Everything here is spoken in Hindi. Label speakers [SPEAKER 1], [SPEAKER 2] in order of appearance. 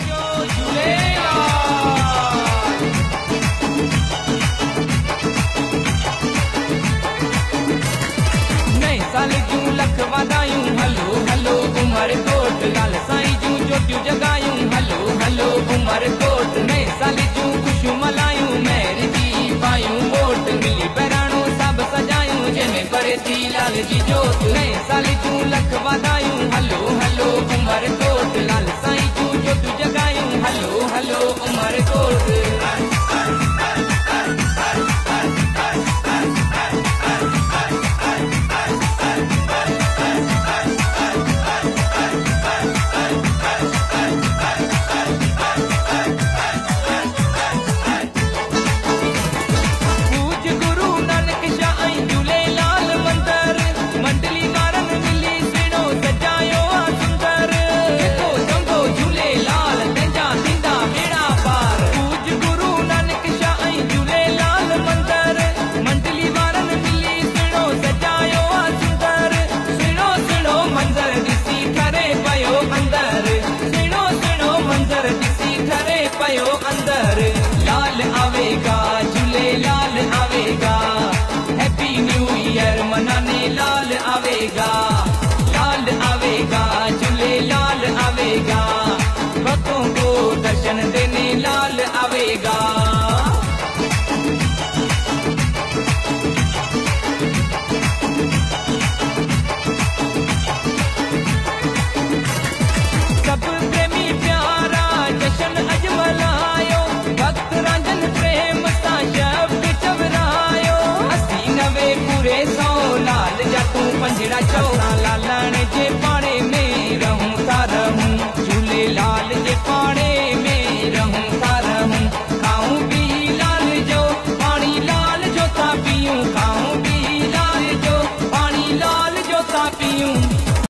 [SPEAKER 1] जो झूलेलाल। नए साल जूं लख वाधायूं, हलो हलो उमरकोट, लाल साईं जूं चोटियूं जगायूं, हलो हलो उमरकोट। नए साल जूं ख़ुशियूं मल्हायूं, महर जी पायूं वोट, मिली बहिराणो सभु सजायूं, जंहिंमें परे थी लाल जी जोत,